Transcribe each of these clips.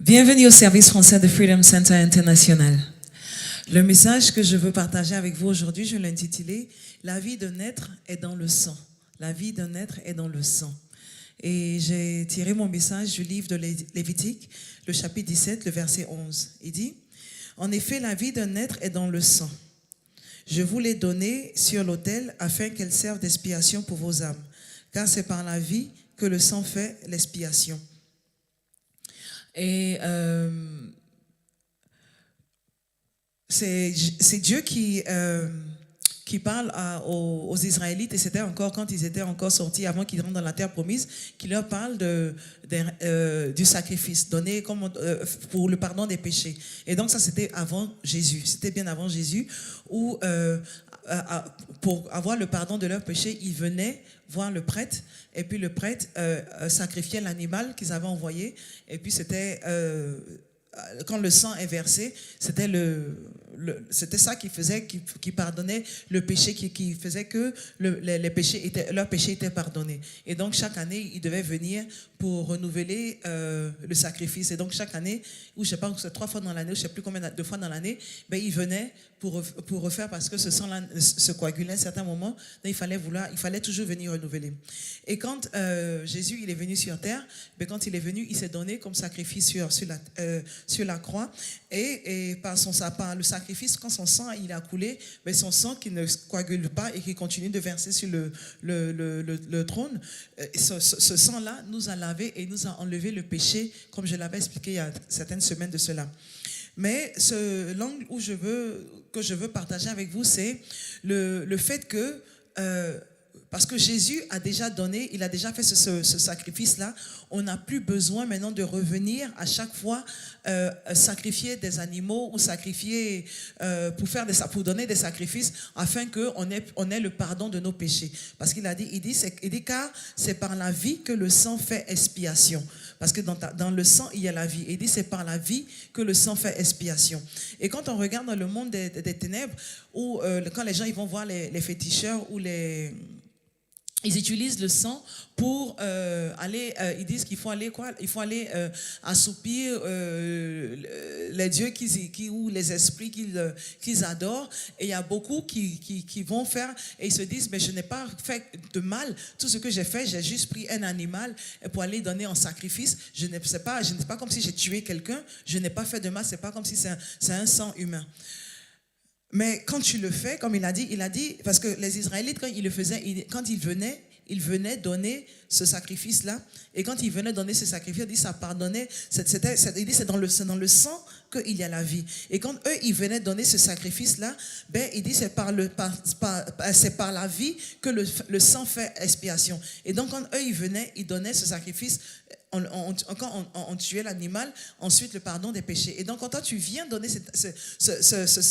Bienvenue au service français de Freedom Center International. Le message que je veux partager avec vous aujourd'hui, je l'ai intitulé « La vie d'un être est dans le sang ». La vie d'un être est dans le sang. Et j'ai tiré mon message du livre de Lévitique, le chapitre 17, le verset 11. Il dit « En effet, la vie d'un être est dans le sang. Je vous l'ai donnée sur l'autel afin qu'elle serve d'expiation pour vos âmes, car c'est par la vie que le sang fait l'expiation. » Et c'est Dieu qui parle aux Israélites, et c'était encore quand ils étaient encore sortis, avant qu'ils rentrent dans la terre promise, qui leur parle du sacrifice donné pour le pardon des péchés. Et donc ça, c'était avant Jésus, c'était bien avant Jésus, où pour avoir le pardon de leurs péchés, ils venaient voir le prêtre, et puis le prêtre sacrifiait l'animal qu'ils avaient envoyé, et puis c'était quand le sang est versé, c'était ça qui faisait, qui pardonnait le péché, qui faisait que leurs péchés étaient pardonnés. Et donc chaque année, ils devaient venir pour renouveler le sacrifice. Et donc chaque année, ou je sais pas, c'est 3 fois dans l'année, ou je sais plus combien de fois dans l'année, ben ils venaient pour refaire, parce que ce sang-là se coagulait à un certain moment. Donc il fallait toujours venir renouveler. Et quand Jésus il est venu sur terre, ben quand il est venu, il s'est donné comme sacrifice sur la croix, et par le sacrifice, quand son sang il a coulé, ben son sang qui ne coagule pas et qui continue de verser sur le trône, ce sang-là nous a lavé et nous a enlevé le péché, comme je l'avais expliqué il y a certaines semaines de cela. Mais l'angle que je veux partager avec vous, c'est le fait que parce que Jésus a déjà donné, il a déjà fait ce sacrifice-là, on n'a plus besoin maintenant de revenir à chaque fois sacrifier des animaux ou sacrifier pour donner des sacrifices afin qu'on ait le pardon de nos péchés. Parce qu'il dit car c'est par la vie que le sang fait expiation. Parce que dans le sang, il y a la vie. Il dit c'est par la vie que le sang fait expiation. Et quand on regarde dans le monde des ténèbres, où quand les gens ils vont voir les féticheurs ou ils utilisent le sang pour aller, ils disent qu'il faut aller assoupir les dieux ou les esprits qu'ils adorent. Et il y a beaucoup qui vont faire, et ils se disent, mais je n'ai pas fait de mal. Tout ce que j'ai fait, j'ai juste pris un animal pour aller donner en sacrifice. Je ne sais pas comme si j'ai tué quelqu'un. Je n'ai pas fait de mal. C'est pas comme si c'est un sang humain. Mais quand tu le fais, comme il a dit, parce que les Israélites, quand ils le faisaient, quand ils venaient donner ce sacrifice-là, et quand ils venaient donner ce sacrifice, il dit ça pardonnait, il dit c'est dans le sang qu'il y a la vie. Et quand eux, ils venaient donner ce sacrifice-là, ben, il dit c'est par la vie que le sang fait expiation. Et donc quand eux, ils venaient, ils donnaient ce sacrifice, quand on tuait l'animal, ensuite le pardon des péchés. Et donc quand toi tu viens donner ce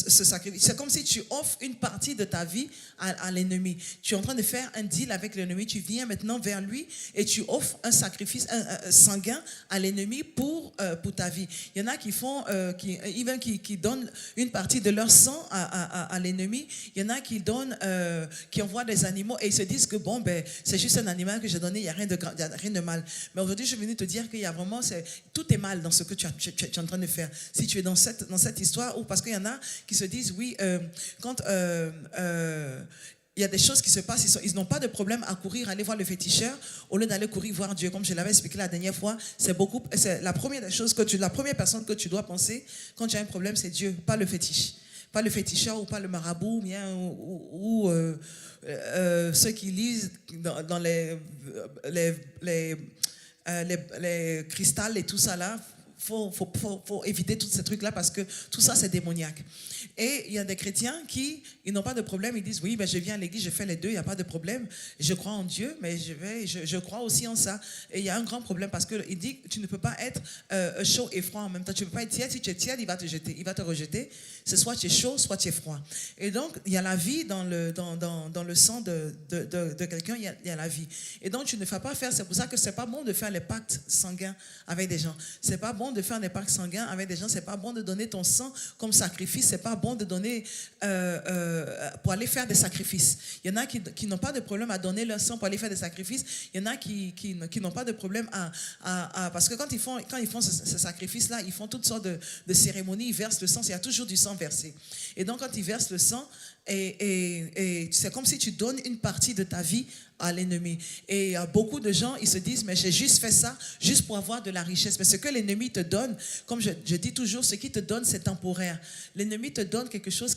sacrifice, c'est comme si tu offres une partie de ta vie à l'ennemi. Tu es en train de faire un deal avec l'ennemi, tu viens maintenant vers lui et tu offres un sacrifice sanguin à l'ennemi pour ta vie. Il y en a qui donnent une partie de leur sang à l'ennemi. Il y en a qui envoient des animaux et ils se disent que bon, ben, c'est juste un animal que j'ai donné, il n'y a rien de mal. Mais aujourd'hui, je suis venue te dire qu'il y a vraiment, tout est mal dans ce que tu es en train de faire. Si tu es dans cette histoire, ou parce qu'il y en a qui se disent, oui, quand il y a des choses qui se passent, ils n'ont pas de problème à courir, aller voir le féticheur, au lieu d'aller courir voir Dieu. Comme je l'avais expliqué la dernière fois, c'est la première personne que tu dois penser quand tu as un problème, c'est Dieu, pas le fétiche. Pas le féticheur ou pas le marabout, ou ceux qui lisent dans les cristals et tout ça là. Faut éviter tous ces trucs-là parce que tout ça, c'est démoniaque. Et il y a des chrétiens ils n'ont pas de problème. Ils disent, oui, ben, je viens à l'église, je fais les deux, il n'y a pas de problème. Je crois en Dieu, mais je crois aussi en ça. Et il y a un grand problème parce qu'il dit, tu ne peux pas être chaud et froid en même temps. Tu ne peux pas être tiède. Si tu es tiède, il va te rejeter. C'est soit tu es chaud, soit tu es froid. Et donc, il y a la vie dans le sang de quelqu'un, il y a la vie. Et donc, tu ne vas pas faire, c'est pour ça que c'est pas bon de faire les pactes sanguins avec des gens. C'est pas bon de faire des pactes sanguins avec des gens. C'est pas bon de donner ton sang comme sacrifice. C'est pas bon de donner pour aller faire des sacrifices. Il y en a qui n'ont pas de problème à donner leur sang pour aller faire des sacrifices. Il y en a qui n'ont pas de problème parce que quand ils font ce sacrifice-là, ils font toutes sortes de cérémonies. Ils versent le sang. Il y a toujours du sang versé. Et donc, quand ils versent le sang, et c'est comme si tu donnes une partie de ta vie à l'ennemi. Et beaucoup de gens, ils se disent, mais j'ai juste fait ça, juste pour avoir de la richesse. Mais ce que l'ennemi te donne, comme je dis toujours, ce qu'il te donne, c'est temporaire. L'ennemi te donne quelque chose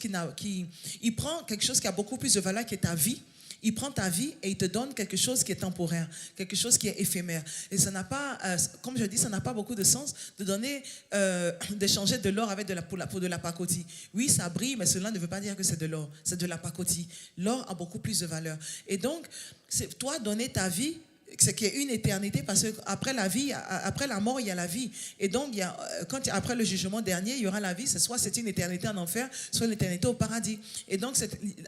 il prend quelque chose qui a beaucoup plus de valeur que ta vie. Il prend ta vie et il te donne quelque chose qui est temporaire, quelque chose qui est éphémère. Et ça n'a pas, comme je dis, ça n'a pas beaucoup de sens de donner, d'échanger de l'or avec pour de la pacotille. Oui, ça brille, mais cela ne veut pas dire que c'est de l'or, c'est de la pacotille. L'or a beaucoup plus de valeur. Et donc, c'est toi donner ta vie, c'est qu'il y a une éternité, parce qu'après la vie, après la mort, il y a la vie. Et donc, après le jugement dernier, il y aura la vie. Soit c'est une éternité en enfer, soit une éternité au paradis. Et donc,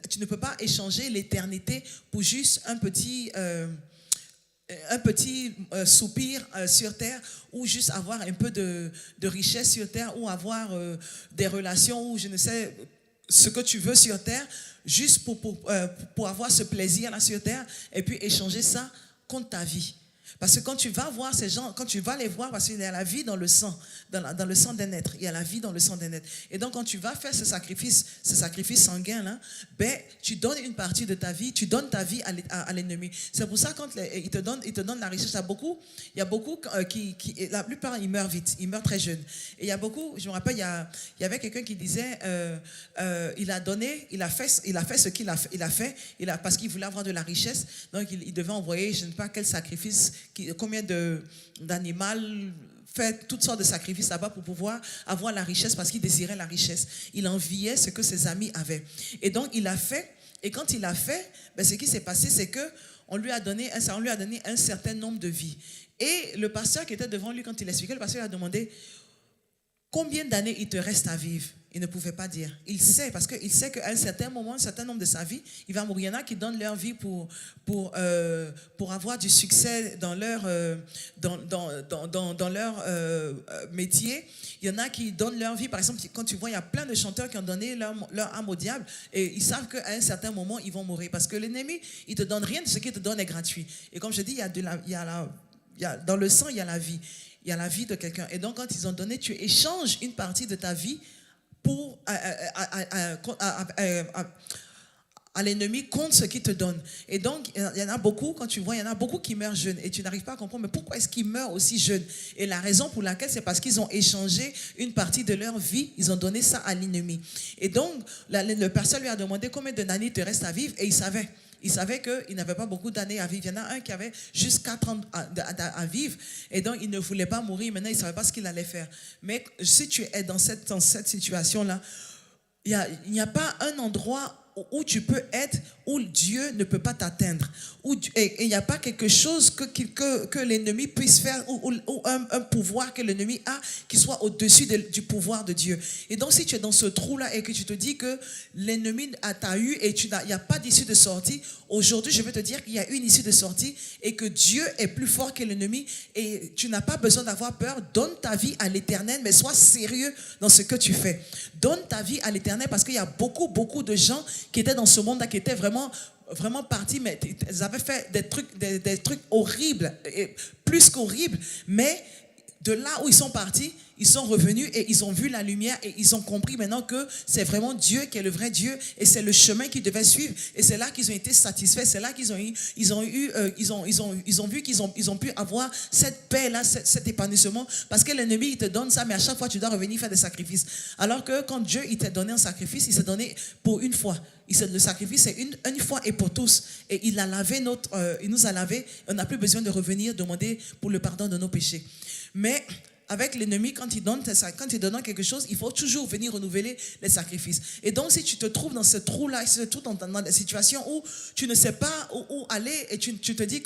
tu ne peux pas échanger l'éternité pour juste un petit soupir sur terre, ou juste avoir un peu de richesse sur terre, ou avoir des relations, ou je ne sais ce que tu veux sur terre, juste pour avoir ce plaisir-là sur terre, et puis échanger ça contre ta vie. Parce que quand tu vas voir ces gens, quand tu vas les voir, parce qu'il y a la vie dans le sang, dans le sang d'un être. Il y a la vie dans le sang d'un être. Et donc, quand tu vas faire ce sacrifice sanguin là, ben, tu donnes une partie de ta vie, tu donnes ta vie à l'ennemi. C'est pour ça quand il te donne la richesse. Il y a beaucoup qui la plupart ils meurent vite, ils meurent très jeunes. Et il y a beaucoup, je me rappelle, il y avait quelqu'un qui disait, il a fait ce qu'il a fait, parce qu'il voulait avoir de la richesse. Donc, il devait envoyer, je ne sais pas quel sacrifice. Combien d'animaux, fait toutes sortes de sacrifices là-bas pour pouvoir avoir la richesse, parce qu'il désirait la richesse. Il enviait ce que ses amis avaient. Et donc, il a fait. Et quand il a fait, ben, ce qui s'est passé, c'est qu'on lui a donné un certain nombre de vies. Et le pasteur qui était devant lui, quand il expliquait, le pasteur lui a demandé combien d'années il te reste à vivre. Il ne pouvait pas dire. Il sait, parce qu'il sait qu'à un certain moment, un certain nombre de sa vie, il va mourir. Il y en a qui donnent leur vie pour avoir du succès dans leur, dans leur métier. Il y en a qui donnent leur vie. Par exemple, quand tu vois, il y a plein de chanteurs qui ont donné leur âme au diable, et ils savent qu'à un certain moment, ils vont mourir. Parce que l'ennemi, il ne te donne rien de ce qu'il te donne est gratuit. Et comme je dis, dans le sang, il y a la vie. Il y a la vie de quelqu'un. Et donc, quand ils ont donné, tu échanges une partie de ta vie à l'ennemi contre ce qu'il te donne. Et donc, il y en a beaucoup, quand tu vois, il y en a beaucoup qui meurent jeunes, et tu n'arrives pas à comprendre, mais pourquoi est-ce qu'ils meurent aussi jeunes? Et la raison pour laquelle, c'est parce qu'ils ont échangé une partie de leur vie, ils ont donné ça à l'ennemi. Et donc, le pasteur lui a demandé combien d'années te reste à vivre, et il savait. Il savait qu'il n'avait pas beaucoup d'années à vivre. Il y en a un qui avait juste 4 ans à vivre. Et donc, il ne voulait pas mourir. Maintenant, il ne savait pas ce qu'il allait faire. Mais si tu es dans cette situation-là, il n'y a pas un endroit où tu peux être, où Dieu ne peut pas t'atteindre. Et il n'y a pas quelque chose que l'ennemi puisse faire, ou un pouvoir que l'ennemi a qui soit au-dessus du pouvoir de Dieu. Et donc, si tu es dans ce trou-là et que tu te dis que l'ennemi t'a eu et il n'y a pas d'issue de sortie, aujourd'hui, je veux te dire qu'il y a une issue de sortie et que Dieu est plus fort que l'ennemi, et tu n'as pas besoin d'avoir peur. Donne ta vie à l'Éternel, mais sois sérieux dans ce que tu fais. Donne ta vie à l'Éternel, parce qu'il y a beaucoup de gens qui étaient dans ce monde-là, qui étaient vraiment partis, mais ils avaient fait des trucs horribles, et plus qu'horribles, mais de là où ils sont partis, ils sont revenus et ils ont vu la lumière, et ils ont compris maintenant que c'est vraiment Dieu qui est le vrai Dieu, et c'est le chemin qu'ils devaient suivre, et c'est là qu'ils ont été satisfaits, c'est là qu'ils ont vu qu'ils ont pu avoir cette paix-là, cet épanouissement, parce que l'ennemi, il te donne ça, mais à chaque fois, tu dois revenir faire des sacrifices. Alors que quand Dieu, il t'a donné un sacrifice, il s'est donné pour une fois. Le sacrifice, c'est une fois et pour tous. Et il nous a lavé. On n'a plus besoin de revenir demander pour le pardon de nos péchés. Mais avec l'ennemi, quand il donne quelque chose, il faut toujours venir renouveler les sacrifices. Et donc, si tu te trouves dans ce trou-là, si tu te trouves dans des situations où tu ne sais pas où aller, et tu te dis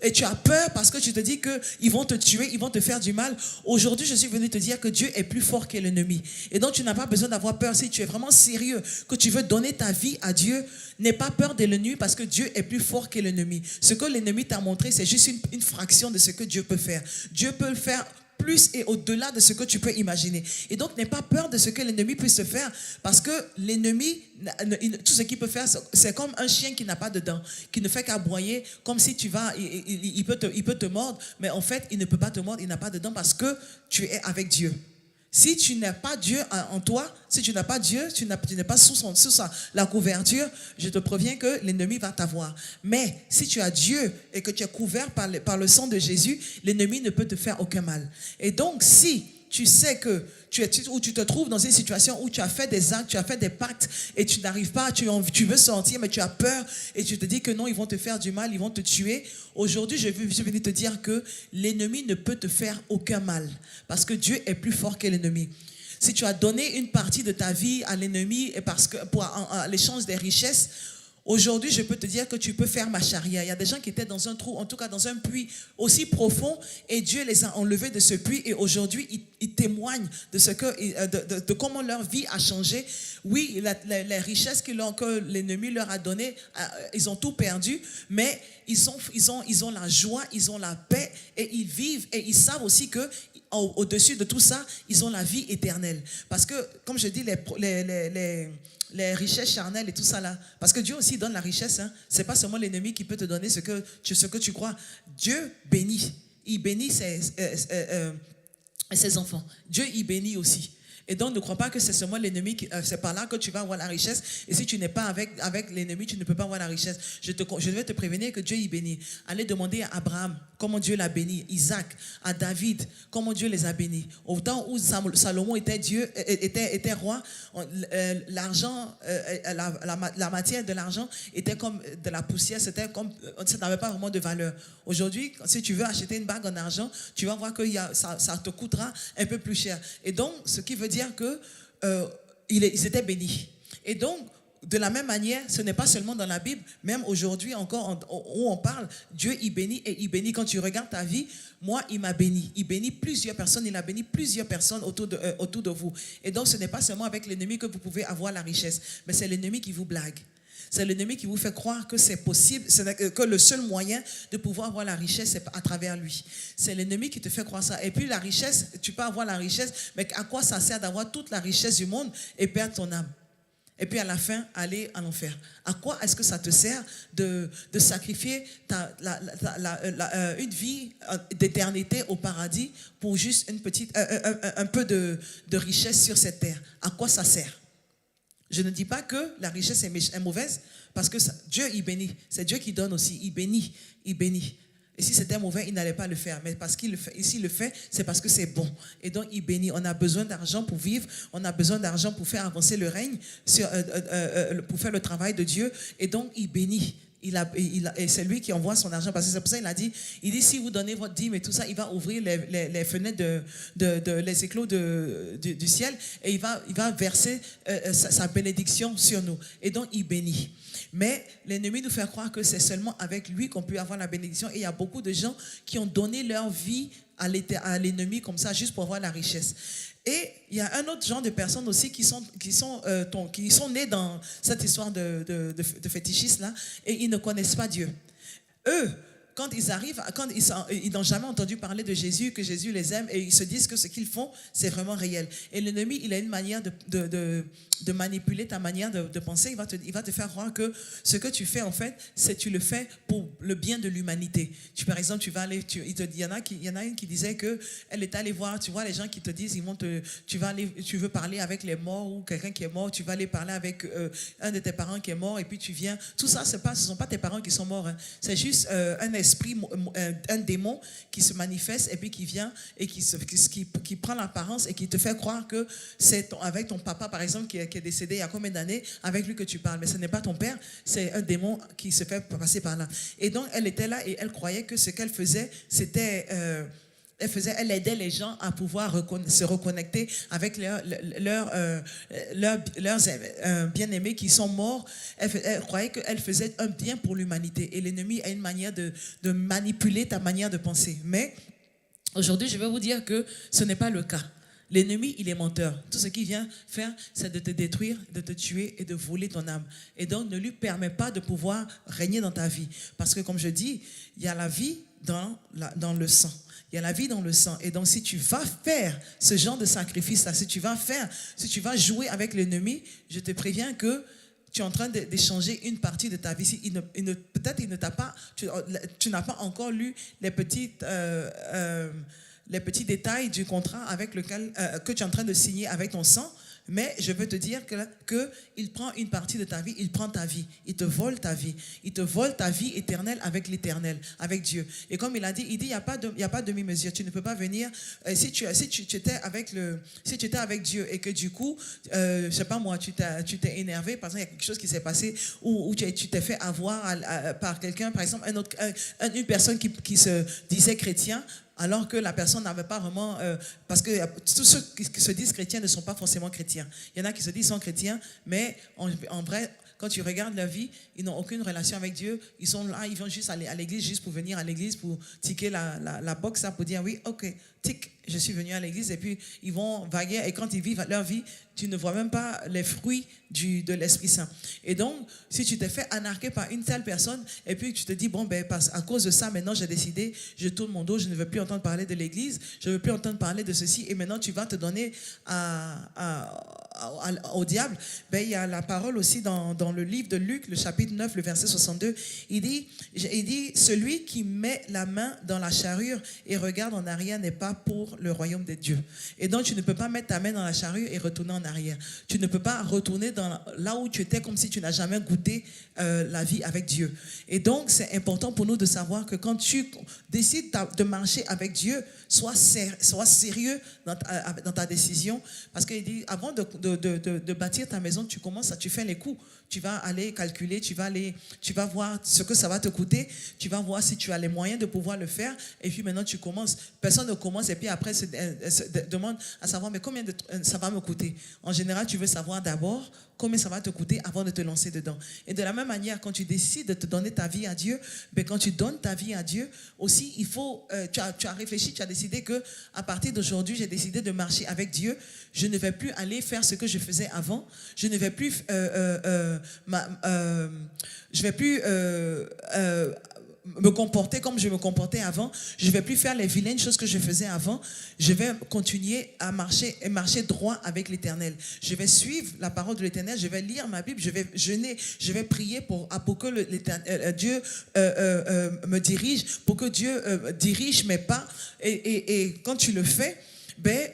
et tu as peur parce que tu te dis qu'ils vont te tuer, ils vont te faire du mal, aujourd'hui, je suis venu te dire que Dieu est plus fort que l'ennemi. Et donc, tu n'as pas besoin d'avoir peur. Si tu es vraiment sérieux, que tu veux donner ta vie à Dieu, n'aie pas peur de l'ennemi, parce que Dieu est plus fort que l'ennemi. Ce que l'ennemi t'a montré, c'est juste une fraction de ce que Dieu peut faire. Dieu peut le faire plus et au-delà de ce que tu peux imaginer. Et donc, n'aie pas peur de ce que l'ennemi puisse te faire, parce que l'ennemi, tout ce qu'il peut faire, c'est comme un chien qui n'a pas de dents, qui ne fait qu'aboyer, comme si tu vas, il peut te mordre, mais en fait, il ne peut pas te mordre, il n'a pas de dents parce que tu es avec Dieu. Si tu n'as pas Dieu en toi, si tu n'as pas Dieu, tu n'es pas sous la couverture, je te préviens que l'ennemi va t'avoir. Mais si tu as Dieu et que tu es couvert par le sang de Jésus, l'ennemi ne peut te faire aucun mal. Et donc, si tu sais que tu te trouves dans une situation où tu as fait des actes, tu as fait des pactes et tu n'arrives pas, tu veux sortir mais tu as peur et tu te dis que non, ils vont te faire du mal, ils vont te tuer. Aujourd'hui, je vais venir te dire que l'ennemi ne peut te faire aucun mal parce que Dieu est plus fort que l'ennemi. Si tu as donné une partie de ta vie à l'ennemi et parce que en l'échange des richesses, aujourd'hui, je peux te dire que tu peux faire ma charia. Il y a des gens qui étaient dans un trou, en tout cas dans un puits aussi profond, et Dieu les a enlevés de ce puits. Et aujourd'hui, ils témoignent de comment leur vie a changé. Oui, les richesses que l'ennemi leur a données, ils ont tout perdu, mais ils ont la joie, ils ont la paix, et ils vivent, et ils savent aussi que au-dessus de tout ça, ils ont la vie éternelle. Parce que, comme je dis, les richesses charnelles et tout ça là, parce que Dieu aussi donne la richesse, hein. C'est pas seulement l'ennemi qui peut te donner ce que tu crois. Dieu bénit, il bénit ses enfants. Dieu il bénit aussi. Et donc ne crois pas que c'est seulement l'ennemi, c'est par là que tu vas avoir la richesse. Et si tu n'es pas avec l'ennemi, tu ne peux pas avoir la richesse. Je vais te prévenir que Dieu y bénit. Allez demander à Abraham comment Dieu l'a béni, Isaac, à David, comment Dieu les a bénis. Au temps où Salomon était roi, l'argent, la matière de l'argent était comme de la poussière, ça n'avait pas vraiment de valeur. Aujourd'hui, si tu veux acheter une bague en argent, tu vas voir que ça te coûtera un peu plus cher. Et donc, ce qui veut dire que ils étaient bénis. Et donc, de la même manière, ce n'est pas seulement dans la Bible, même aujourd'hui encore où on parle, Dieu il bénit et il bénit. Quand tu regardes ta vie, moi il m'a béni. Il bénit plusieurs personnes, il a béni plusieurs personnes autour de vous. Et donc ce n'est pas seulement avec l'ennemi que vous pouvez avoir la richesse, mais c'est l'ennemi qui vous blague. C'est l'ennemi qui vous fait croire que c'est possible, que le seul moyen de pouvoir avoir la richesse, c'est à travers lui. C'est l'ennemi qui te fait croire ça. Et puis la richesse, tu peux avoir la richesse, mais à quoi ça sert d'avoir toute la richesse du monde et perdre ton âme? Et puis à la fin, aller en enfer. À quoi est-ce que ça te sert de sacrifier une vie d'éternité au paradis pour juste un peu de richesse sur cette terre? À quoi ça sert? Je ne dis pas que la richesse est mauvaise, parce que Dieu, il bénit. C'est Dieu qui donne aussi. Il bénit. Il bénit. Et si c'était mauvais, il n'allait pas le faire. Mais parce qu'il le fait, s'il le fait, c'est parce que c'est bon. Et donc, il bénit. On a besoin d'argent pour vivre. On a besoin d'argent pour faire avancer le règne, pour faire le travail de Dieu. Et donc, il bénit. Et c'est lui qui envoie son argent, parce que c'est pour ça qu'il dit si vous donnez votre dîme et tout ça, il va ouvrir les fenêtres les éclos du ciel, et il va verser sa bénédiction sur nous. Et donc il bénit. Mais l'ennemi nous fait croire que c'est seulement avec lui qu'on peut avoir la bénédiction, et il y a beaucoup de gens qui ont donné leur vie à l'ennemi comme ça, juste pour avoir la richesse. Et il y a un autre genre de personnes aussi qui sont nées dans cette histoire de fétichisme là, et ils ne connaissent pas Dieu. Eux, quand ils arrivent, ils n'ont jamais entendu parler de Jésus, que Jésus les aime, et ils se disent que ce qu'ils font, c'est vraiment réel. Et l'ennemi, il a une manière de manipuler ta manière de penser. Il va te faire croire que ce que tu fais, en fait, tu le fais pour le bien de l'humanité. Par exemple, il y en a une qui disait qu'elle est allée voir, tu vois, les gens qui te disent, tu veux parler avec les morts, ou quelqu'un qui est mort, tu vas aller parler avec un de tes parents qui est mort, et puis tu viens. Tout ça, ce ne sont pas tes parents qui sont morts, hein. C'est juste un esprit, un démon qui se manifeste et puis qui vient et qui prend l'apparence et qui te fait croire que c'est avec ton papa, par exemple, qui est décédé il y a combien d'années, avec lui que tu parles. Mais ce n'est pas ton père, c'est un démon qui se fait passer par là. Et donc, elle était là et elle croyait que ce qu'elle faisait, c'était... Elle aidait les gens à pouvoir se reconnecter avec leurs bien-aimés qui sont morts. Elle croyait qu'elle faisait un bien pour l'humanité. Et l'ennemi a une manière de manipuler ta manière de penser. Mais aujourd'hui, je vais vous dire que ce n'est pas le cas. L'ennemi, il est menteur. Tout ce qu'il vient faire, c'est de te détruire, de te tuer et de voler ton âme. Et donc, ne lui permets pas de pouvoir régner dans ta vie. Parce que, comme je dis, il y a la vie dans le sang. Il y a la vie dans le sang. Et donc, si tu vas faire ce genre de sacrifice-là, si tu vas jouer avec l'ennemi, je te préviens que tu es en train d'échanger une partie de ta vie. Peut-être il ne t'a pas, tu n'as pas encore lu les petits détails du contrat avec lequel, que tu es en train de signer avec ton sang. Mais je veux te dire qu'il prend une partie de ta vie, il prend ta vie, il te vole ta vie. Il te vole ta vie éternelle avec l'éternel, avec Dieu. Et comme il a dit, il n'y a pas de demi-mesure. Tu ne peux pas venir, si tu étais avec Dieu et que du coup, je sais pas moi, tu t'es énervé, par exemple, il y a quelque chose qui s'est passé où tu t'es fait avoir par quelqu'un, par exemple, une personne qui se disait chrétien, alors que la personne n'avait pas vraiment... parce que tous ceux qui se disent chrétiens ne sont pas forcément chrétiens. Il y en a qui se disent sont chrétiens, mais en vrai, quand tu regardes leur vie, ils n'ont aucune relation avec Dieu. Ils sont là, ils vont juste aller à l'église, juste pour venir à l'église, pour ticker la box, pour dire oui, ok, tic, je suis venu à l'église. Et puis, ils vont vaguer. Et quand ils vivent leur vie, tu ne vois même pas les fruits de l'Esprit Saint. Et donc, si tu t'es fait anarquer par une telle personne, et puis tu te dis, bon, ben, à cause de ça, maintenant j'ai décidé, je tourne mon dos, je ne veux plus entendre parler de l'église, je ne veux plus entendre parler de ceci, et maintenant tu vas te donner au diable. Ben, il y a la parole aussi dans le livre de Luc, le chapitre 9, le verset 62, il dit, celui qui met la main dans la charrue et regarde en arrière n'est pas pour le royaume de Dieu. Et donc, tu ne peux pas mettre ta main dans la charrue et retourner en arrière. Tu ne peux pas retourner là où tu étais comme si tu n'as jamais goûté la vie avec Dieu. Et donc, c'est important pour nous de savoir que quand tu décides de marcher avec Dieu, sois sérieux dans ta décision. Parce qu'il dit, avant de bâtir ta maison, tu fais les coûts. Tu vas aller calculer, tu vas voir ce que ça va te coûter, tu vas voir si tu as les moyens de pouvoir le faire, et puis maintenant tu commences. Personne ne commence et puis après se demande à savoir mais combien ça va me coûter. En général, tu veux savoir d'abord combien ça va te coûter avant de te lancer dedans. Et de la même manière, quand tu décides de te donner ta vie à Dieu, ben quand tu donnes ta vie à Dieu, aussi il faut, tu as réfléchi, tu as décidé que à partir d'aujourd'hui, j'ai décidé de marcher avec Dieu. Je ne vais plus aller faire ce que je faisais avant. Je ne vais plus me comporter comme je me comportais avant. Je ne vais plus faire les vilaines choses que je faisais avant. Je vais continuer à marcher droit avec l'Éternel. Je vais suivre la parole de l'Éternel. Je vais lire ma Bible. Je vais jeûner. Je vais prier pour que Dieu me dirige, pour que Dieu dirige mes pas. Et quand tu le fais, ben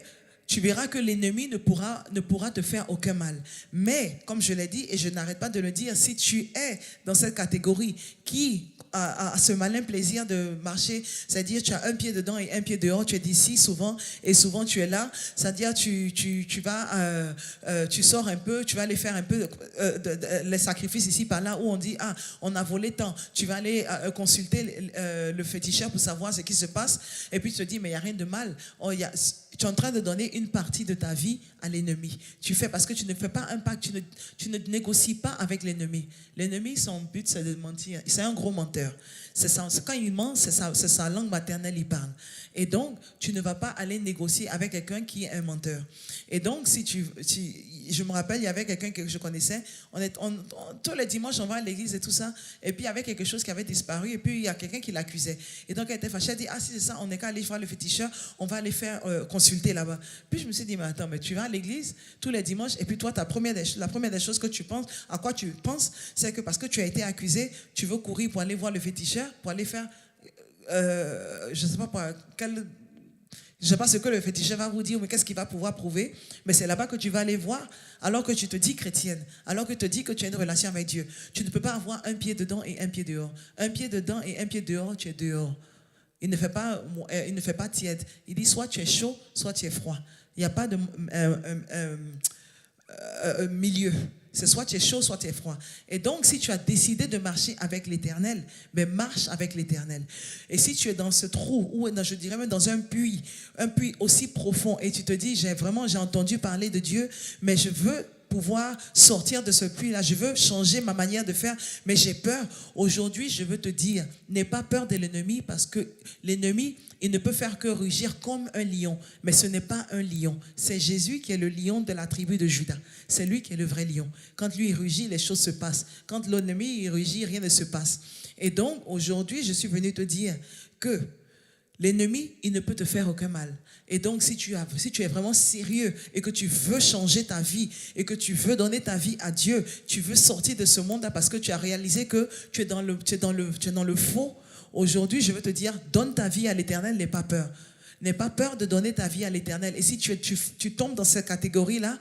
tu verras que l'ennemi ne pourra te faire aucun mal. Mais, comme je l'ai dit, et je n'arrête pas de le dire, si tu es dans cette catégorie qui a ce malin plaisir de marcher, c'est-à-dire tu as un pied dedans et un pied dehors, tu es d'ici souvent et souvent tu es là, c'est-à-dire tu sors un peu, tu vas aller faire un peu les sacrifices ici par là où on dit on a volé tant, tu vas aller consulter le féticheur pour savoir ce qui se passe et puis tu te dis mais il n'y a rien de mal, tu es en train de donner une partie de ta vie à l'ennemi. Tu fais parce que tu ne fais pas un pacte, tu ne négocies pas avec l'ennemi. L'ennemi, son but, c'est de mentir. C'est un gros menteur. Quand il ment, c'est sa langue maternelle, il parle. Et donc, tu ne vas pas aller négocier avec quelqu'un qui est un menteur. Et donc, je me rappelle, il y avait quelqu'un que je connaissais, tous les dimanches, on va à l'église et tout ça, et puis il y avait quelque chose qui avait disparu, et puis il y a quelqu'un qui l'accusait. Et donc, elle était fâchée, elle dit, si c'est ça, on n'est qu'à aller voir le féticheur, on va aller faire consulter là-bas. Puis je me suis dit, mais attends, mais tu vas à l'église tous les dimanches, et puis toi, la première des choses que tu penses, à quoi tu penses, c'est que parce que tu as été accusé, tu veux courir pour aller voir le féticheur, pour aller faire, je ne sais pas ce que le féticheur va vous dire, mais qu'est-ce qu'il va pouvoir prouver. Mais c'est là-bas que tu vas aller voir, alors que tu te dis chrétienne, alors que tu te dis que tu as une relation avec Dieu. Tu ne peux pas avoir un pied dedans et un pied dehors. Un pied dedans et un pied dehors, tu es dehors. Il ne fait pas tiède. Il dit soit tu es chaud, soit tu es froid. Il n'y a pas de milieu. C'est soit tu es chaud, soit tu es froid. Et donc, si tu as décidé de marcher avec l'Éternel, ben marche avec l'Éternel. Et si tu es dans ce trou, ou je dirais même dans un puits aussi profond, et tu te dis, j'ai entendu parler de Dieu, mais je veux pouvoir sortir de ce puits-là. Je veux changer ma manière de faire, mais j'ai peur. Aujourd'hui, je veux te dire, n'aie pas peur de l'ennemi parce que l'ennemi, il ne peut faire que rugir comme un lion. Mais ce n'est pas un lion. C'est Jésus qui est le lion de la tribu de Juda. C'est lui qui est le vrai lion. Quand lui il rugit, les choses se passent. Quand l'ennemi il rugit, rien ne se passe. Et donc, aujourd'hui, je suis venu te dire que l'ennemi, il ne peut te faire aucun mal. Et donc, si tu es vraiment sérieux et que tu veux changer ta vie et que tu veux donner ta vie à Dieu, tu veux sortir de ce monde-là parce que tu as réalisé que tu es dans le faux. Aujourd'hui, je veux te dire, donne ta vie à l'Éternel, n'aie pas peur. N'aie pas peur de donner ta vie à l'Éternel. Et si tu tombes dans cette catégorie-là,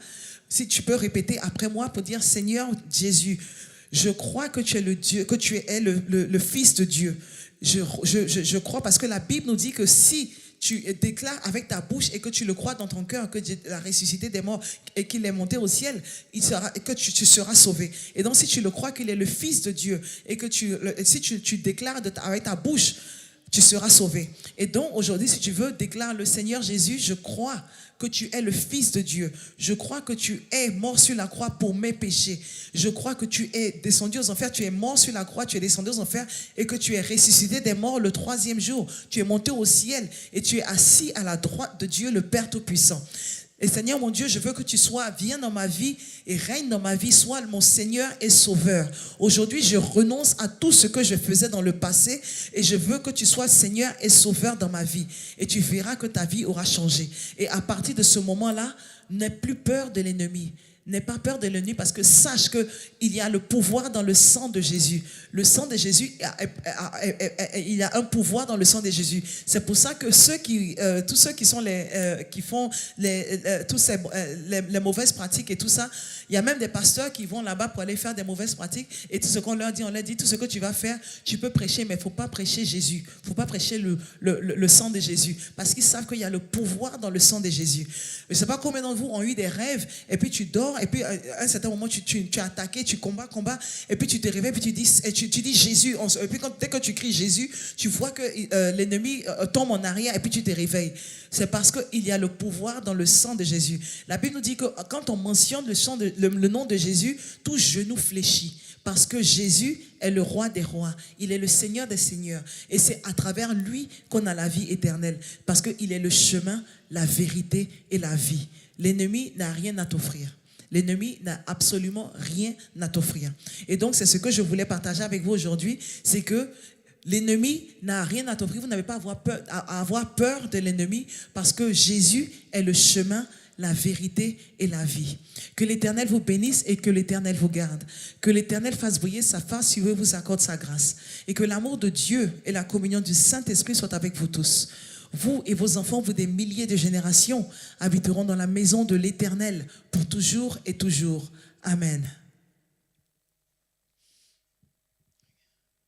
si tu peux répéter après moi pour dire, Seigneur Jésus, je crois que tu es le Dieu, que tu es le Fils de Dieu. Je crois parce que la Bible nous dit que si tu déclares avec ta bouche et que tu le crois dans ton cœur que Dieu a ressuscité des morts et qu'il est monté au ciel, que tu seras sauvé. Et donc si tu le crois qu'il est le Fils de Dieu et que si tu déclares avec ta bouche, tu seras sauvé. Et donc aujourd'hui, si tu veux, déclare le Seigneur Jésus, je crois que tu es le Fils de Dieu. Je crois que tu es mort sur la croix pour mes péchés. Je crois que tu es descendu aux enfers. Tu es mort sur la croix, tu es descendu aux enfers et que tu es ressuscité des morts le 3e jour. Tu es monté au ciel et tu es assis à la droite de Dieu, le Père Tout-Puissant. Et Seigneur mon Dieu, je veux que tu viens dans ma vie et règne dans ma vie, sois mon Seigneur et Sauveur. Aujourd'hui, je renonce à tout ce que je faisais dans le passé et je veux que tu sois Seigneur et Sauveur dans ma vie. Et tu verras que ta vie aura changé. Et à partir de ce moment-là, n'aie plus peur de l'ennemi. N'aie pas peur de l'ennemi parce que sache qu'il y a le pouvoir dans le sang de Jésus. Le sang de Jésus, il y a un pouvoir dans le sang de Jésus. C'est pour ça que tous ceux qui sont qui font les mauvaises pratiques et tout ça, il y a même des pasteurs qui vont là-bas pour aller faire des mauvaises pratiques et tout ce qu'on leur dit, on leur dit tout ce que tu vas faire, tu peux prêcher, mais il ne faut pas prêcher Jésus. Il ne faut pas prêcher le sang de Jésus parce qu'ils savent qu'il y a le pouvoir dans le sang de Jésus. Je ne sais pas combien d'entre vous ont eu des rêves et puis tu dors et puis à un certain moment tu es attaqué, tu combats et puis tu te réveilles et puis tu dis Jésus. Et puis dès que tu cries Jésus, tu vois que l'ennemi tombe en arrière et puis tu te réveilles. C'est parce qu'il y a le pouvoir dans le sang de Jésus. La Bible nous dit que quand on mentionne le nom de Jésus, tout genou fléchit. Parce que Jésus est le roi des rois. Il est le Seigneur des seigneurs. Et c'est à travers lui qu'on a la vie éternelle. Parce qu'il est le chemin, la vérité et la vie. L'ennemi n'a rien à t'offrir. L'ennemi n'a absolument rien à t'offrir. Et donc, c'est ce que je voulais partager avec vous aujourd'hui. C'est que l'ennemi n'a rien à t'offrir. Vous n'avez pas à avoir peur de l'ennemi parce que Jésus est le chemin, la vérité et la vie. Que l'Éternel vous bénisse et que l'Éternel vous garde. Que l'Éternel fasse briller sa face sur eux et vous accorde sa grâce. Et que l'amour de Dieu et la communion du Saint-Esprit soient avec vous tous. Vous et vos enfants, vous des milliers de générations, habiteront dans la maison de l'Éternel pour toujours et toujours. Amen.